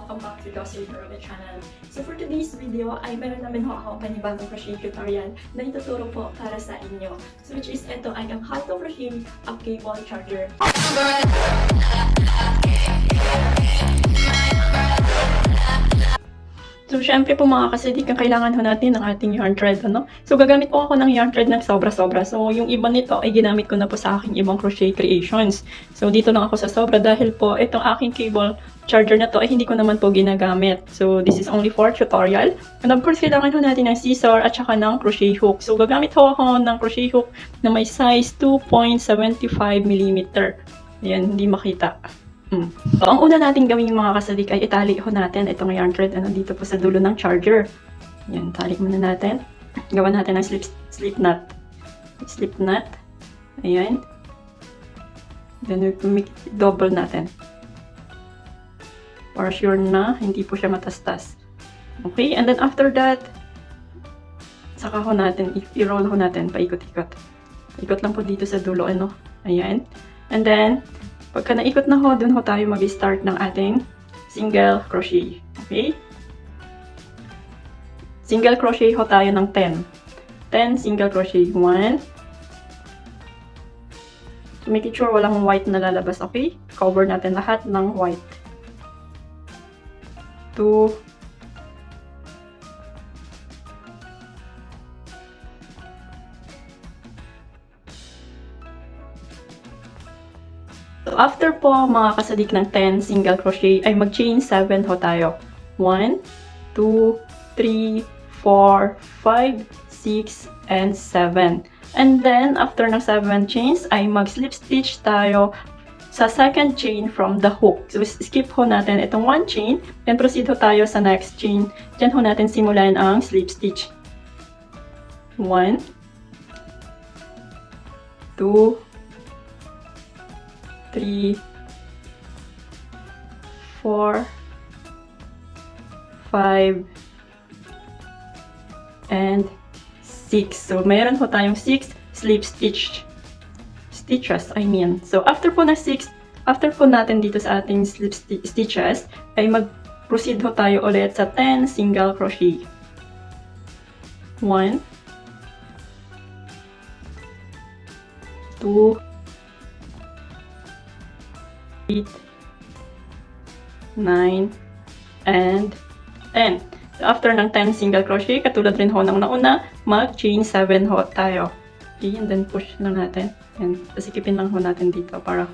welcome back to Jocelyn Rabe channel. So for today's video ay meron namin ako panibagong crochet tutorial na ituturo po para sa inyo. So which is ito ay ang how to crochet a cable charger. So, syempre po mga kasidik, kailangan ho natin ng ating yarn thread, ano? So, gagamit po ako ng yarn thread ng sobra-sobra. So, yung iba nito ay ginamit ko na po sa aking ibang crochet creations. So, dito lang ako sa sobra dahil po itong aking cable charger na to ay hindi ko naman po ginagamit. So, this is only for tutorial. And of course, kailangan ho natin ng scissor at saka ng crochet hook. So, gagamit ho ako ng crochet hook na may size 2.75mm. Ayan, hindi makita. So, ang una nating gawin yung mga kasadik ay itali ho natin itong yarn thread dito po sa dulo ng charger. Yan, tali muna natin. Gawa natin ng slip knot. Slip knot. Ayan. Then, double natin. Para sure na hindi po siya matastas. Okay, and then after that, saka ho natin, i-roll ho natin, paikot-ikot. Ikot lang po dito sa dulo, ano. Ayan. And then, pagka naikot na ho, dun ho tayo mag-start ng ating single crochet. Okay? Single crochet ho tayo ng 10. 10 single crochet. 1. So, make sure walang white na lalabas. Okay? Cover natin lahat ng white. 2. So, after po mga kasadik ng 10 single crochet, ay mag-chain 7 ho tayo. 1, 2, 3, 4, 5, 6, and 7. And then, after ng 7 chains, ay mag-slip stitch tayo sa second chain from the hook. So, skip ho natin itong 1 chain, then proceed ho tayo sa next chain. Diyan ho natin simulan ang slip stitch. 1, 2, 3, 4, 5, and 6. So, mayroon po tayong 6 slip stitches. So, after po natin dito sa ating slip stitches, ay mag-proceed ho tayo ulit sa 10 single crochet. 1, 2, 8, 9, and 10. So, after ng 10 single crochet, katulad rin ho ng nauna, mag-chain 7 ho tayo. Okay, and then push lang natin. And pasikipin lang ho natin dito para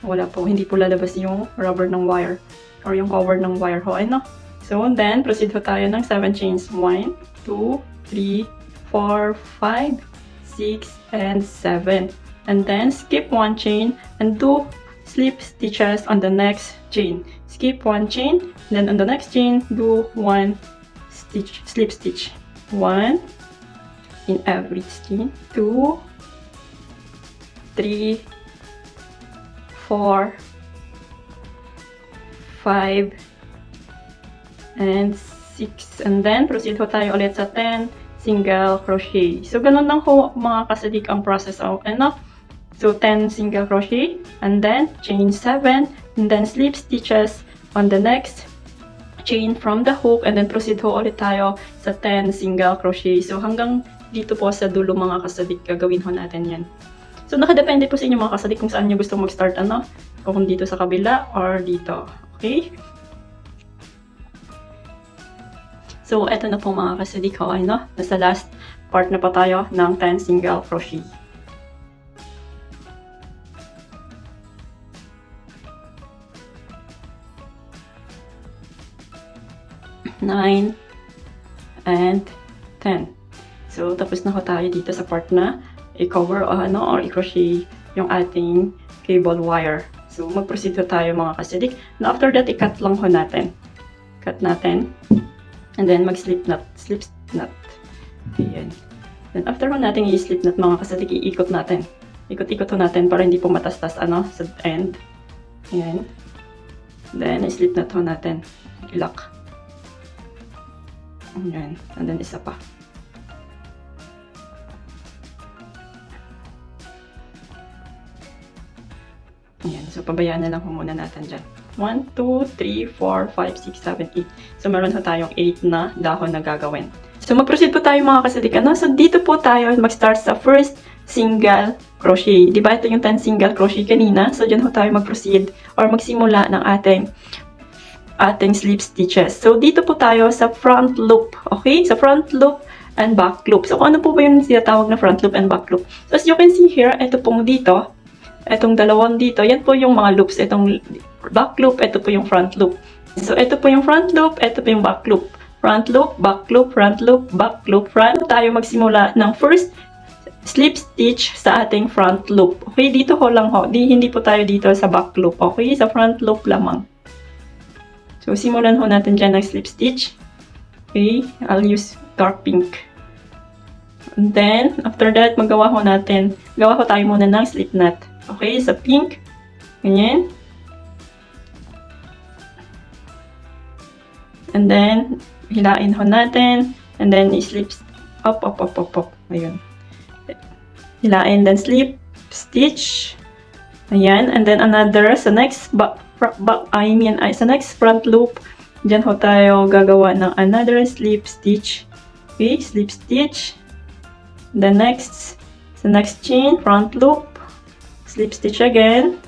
wala po, hindi po lalabas yung rubber ng wire or yung cover ng wire ho. Ano? So, then, proceed ho tayo ng 7 chains. 1, 2, 3, 4, 5, 6, and 7. And then, skip 1 chain and do slip stitches on the next chain. Skip 1 chain, then on the next chain, do 1 slip stitch. 1 in every chain. 2, 3, 4, 5, and 6. And then, proceed ho tayo ulit sa 10 single crochet. So, ganun lang ho mga kasadik ang process of, ano? So, 10 single crochet, and then chain 7, and then slip stitches on the next chain from the hook, and then proceed ho ulit tayo sa 10 single crochet. So, hanggang dito po sa dulo mga kasadik, gagawin ho natin yan. So, nakadepende po sa inyo mga kasadik kung saan nyo gusto mag-start, ano? Kung dito sa kabila or dito. Okay? So, eto na po mga kasadik ho, ano? Nasa last part na pa tayo ng 10 single crochet. 9, and 10. So, tapos na ho tayo dito sa part na i-cover o ano, or i-crochet yung ating cable wire. So, mag-proceed ho tayo mga kasadik. And after that, i-cut lang ho natin. Cut natin. And then, mag-slip knot. Slip knot. Ayan. Then, after ho natin i-slip knot mga kasadik, i-ikot natin. Ikot-ikot ho natin para hindi po matastas, ano, sa end. Ayan. Then, i-slip knot ho natin. I-lock. Ayan. And then, isa pa. Ayan. So, pabayaan na lang muna natin dyan. 1, 2, 3, 4, 5, 6, 7, 8. So, meron ho tayong 8 na dahon na gagawin. So, mag-proceed po tayo mga kasadik. So, dito po tayo mag-start sa first single crochet. Diba ito yung 10 single crochet kanina? So, dyan ho tayo mag-proceed or magsimula ng ating slip stitches. So, dito po tayo sa front loop. Okay? Sa front loop and back loop. So, kung ano po ba yung sinatawag na front loop and back loop? So, as you can see here, ito pong dito, itong dalawang dito, yan po yung mga loops. Itong back loop, ito po yung front loop. So, ito po yung front loop, ito po yung back loop. Front loop, back loop, front loop, back loop, front. Tayo magsimula ng first slip stitch sa ating front loop. Okay, dito ho lang ho. Hindi po tayo dito sa back loop. Okay, sa front loop lamang. So, simulan ho natin dyan ng slip stitch. Okay, I'll use dark pink. And then, after that, gawa ho tayo muna ng slip knot. Okay, sa pink. Ganyan. And then, hilain ho natin. And then, slip up. Ayun. Hilain, then slip stitch. Ayan. And then, another, sa next sa next front loop, dyan ho tayo gagawa ng another slip stitch. Okay, slip stitch. The next, sa next chain, front loop, slip stitch again.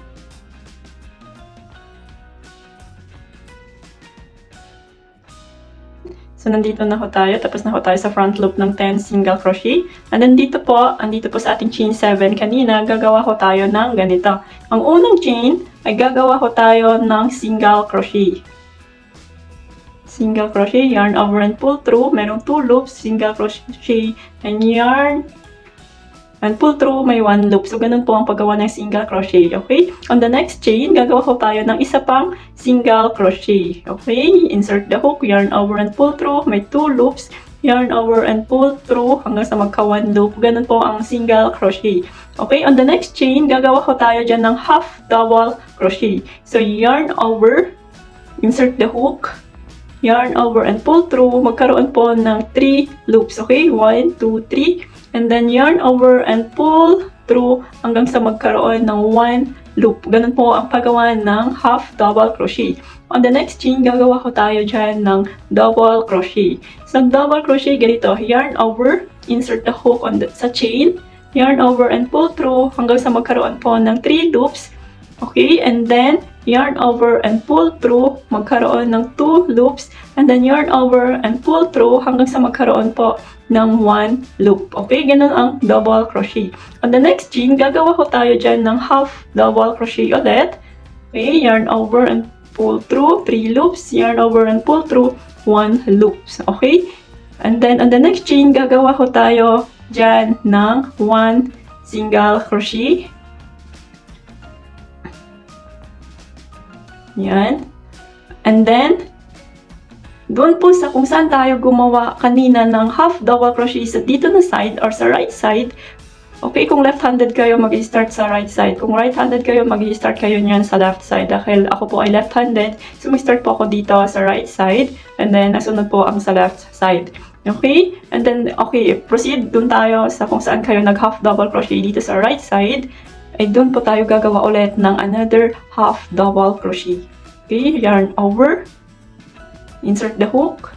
So, nandito na ho tayo. Tapos na ho tayo sa front loop ng 10 single crochet. And then dito po sa ating chain 7 kanina, gagawa ho tayo ng ganito. Ang unang chain ay gagawa ho tayo ng single crochet. Single crochet, yarn over and pull through. Merong 2 loops, single crochet and yarn and pull through, may 1 loop. So, ganun po ang paggawa ng single crochet. Okay? On the next chain, gagawa ko tayo ng isa pang single crochet. Okay? Insert the hook, yarn over and pull through. May 2 loops, yarn over and pull through hanggang sa magka 1 loop. Ganun po ang single crochet. Okay? On the next chain, gagawa ko tayo dyan ng half double crochet. So, yarn over, insert the hook, yarn over and pull through. Magkaroon po ng 3 loops. Okay? 1, 2, 3. And then, yarn over and pull through hanggang sa magkaroon ng 1 loop. Ganun po ang paggawa ng half double crochet. On the next chain, gagawa ko tayo dyan ng double crochet. So, double crochet, ganito. Yarn over, insert the hook sa chain. Yarn over and pull through hanggang sa magkaroon po ng 3 loops. Okay, and then, yarn over and pull through, magkaroon ng 2 loops. And then, yarn over and pull through hanggang sa magkaroon po ng 1 loop. Okay, ganun ang double crochet. On the next chain, gagawa ko tayo dyan ng half double crochet ulit. Okay, yarn over and pull through, 3 loops. Yarn over and pull through, 1 loops. Okay, and then on the next chain, gagawa ko tayo dyan ng 1 single crochet. Yan. And then, doon po sa kung saan tayo gumawa kanina ng half double crochet sa dito na side or sa right side. Okay, kung left-handed kayo, mag-start sa right side. Kung right-handed kayo, mag-start kayo niyan sa left side. Dahil ako po ay left-handed, so mag-start po ako dito sa right side. And then, nasunod po ang sa left side. Okay? And then, okay, proceed doon tayo sa kung saan kayo nag-half double crochet dito sa right side. Ay doon po tayo gagawa ulit ng another half double crochet. Okay, yarn over, insert the hook,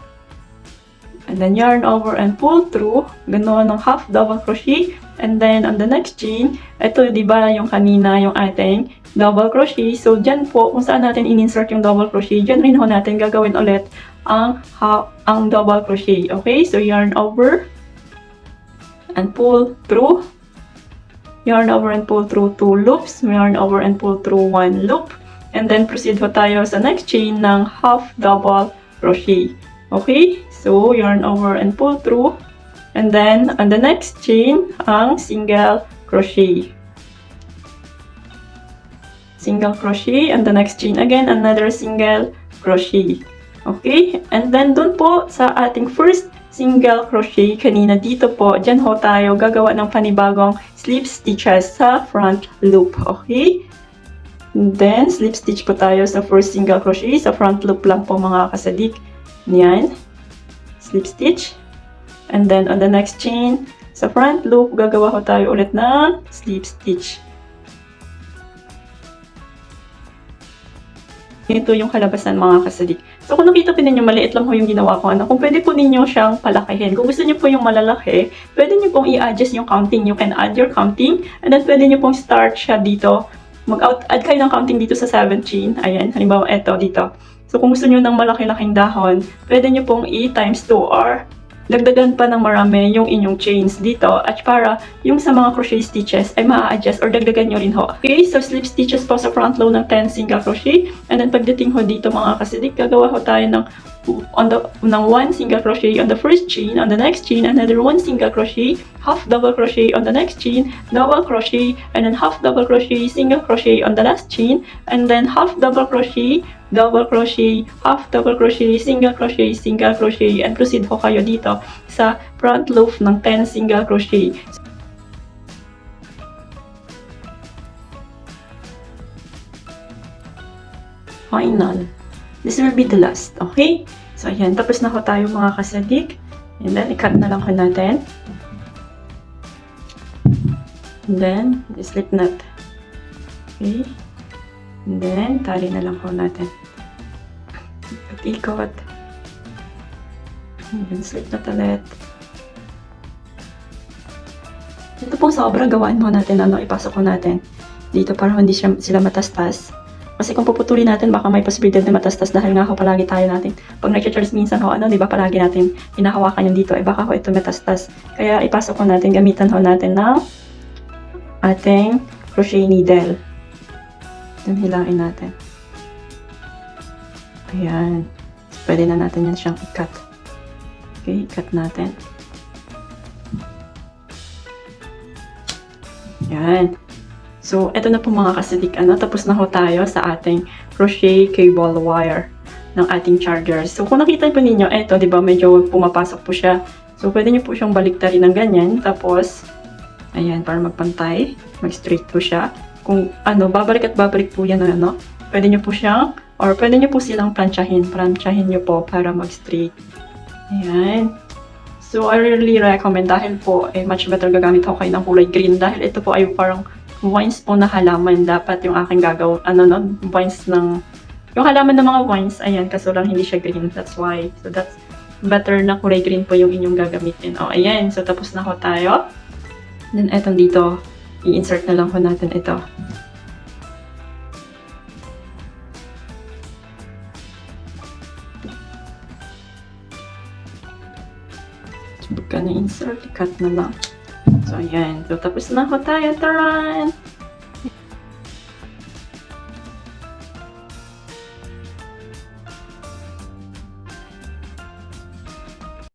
and then yarn over and pull through, ganoon ng half double crochet. And then on the next chain, ito di ba yung kanina yung ating double crochet. So dyan po kung saan natin in-insert yung double crochet, dyan rin ho natin gagawin ulit ang double crochet. Okay, so yarn over and pull through. Yarn over and pull through 2 loops, yarn over and pull through 1 loop, and then proceed ho tayo sa next chain ng half double crochet. Okay? So, yarn over and pull through, and then on the next chain, ang single crochet. Single crochet, and the next chain again, another single crochet. Okay? And then dun po sa ating first single crochet kanina dito po, dyan ho tayo gagawa ng panibagong slip stitches sa front loop. Okay? And then, slip stitch po tayo sa first single crochet. Sa front loop lang po mga kasadik. Yan. Slip stitch. And then, on the next chain, sa front loop, gagawa ho tayo ulit ng slip stitch. Ito yung kalabasan mga kasadik. So kung nakita po ninyo, maliit lang po yung ginawa ko. Kung pwede po ninyo siyang palakihin. Kung gusto niyo po yung malalaki, pwede niyo pong i-adjust yung counting. You can add your counting. And then pwede niyo pong start siya dito. Mag-add kayo ng counting dito sa 7 chain. Ayan, halimbawa ito dito. So kung gusto niyo ng malaki-laking dahon, pwede niyo pong i-times 2 or dagdagan pa ng marami yung inyong chains dito at para yung sa mga crochet stitches ay ma-adjust or dagdagan nyo rin ho. Okay, so slip stitches po sa front low ng 10 single crochet and then pagdating ho dito mga kasidik, gagawa ho tayo ng 1 single crochet on the first chain, on the next chain, another 1 single crochet, half double crochet on the next chain, double crochet, and then half double crochet, single crochet on the last chain, and then half double crochet, double crochet, half double crochet, single crochet, and proceed ho kayo dito sa front loop ng 10 single crochet. Final. This will be the last, okay? So, ayan. Tapos na ho tayo mga kasadik. And then, i-cut na lang ho natin. And then, slip knot. Okay? And then, tali na lang ho natin. Ikot. And then, slip knot ulit. Ito pong sobra, gawaan mo natin, ipasok ko natin. Dito para hindi sila matastas. Kasi kung puputulin natin, baka may posibilidad na matastas dahil nga ho, palagi tayo natin. Pag nag-charge minsan ho, di ba, palagi natin hinahawakan yung dito, baka ho ito matastas. Kaya ipasok ko natin, gamitan ho natin ng ating crochet needle. Then, hilain natin. Ayan. Pwede na natin yan siyang i-cut. Okay, i-cut natin. Ayan. So, eto na po mga kasidik, tapos na ho tayo sa ating crochet cable wire ng ating charger. So, kung nakita po ninyo, eto, di ba, medyo pumapasok po siya. So, pwede nyo po siyang baliktarin ng ganyan. Tapos, ayan, para magpantay, mag-straight po siya. Kung, babalik at babalik po yan, pwede nyo po siyang, or pwede nyo po silang planchahin. Planchahin nyo po para mag-straight. Ayan. So, I really recommend dahil po, much better gagamit ako kayo ng kulay green dahil ito po ay parang vines po na halaman. Dapat yung aking gagawin, vines ng, yung halaman ng mga vines, ayan, kaso lang hindi siya green. That's why. So, that's better na kulay green po yung inyong gagamitin. O, ayan. So, tapos na ho tayo. Then, etong dito, i-insert na lang ho natin ito. Pagka na-insert, cut na lang. So, ayan. So, tapos na ho tayo. Taran!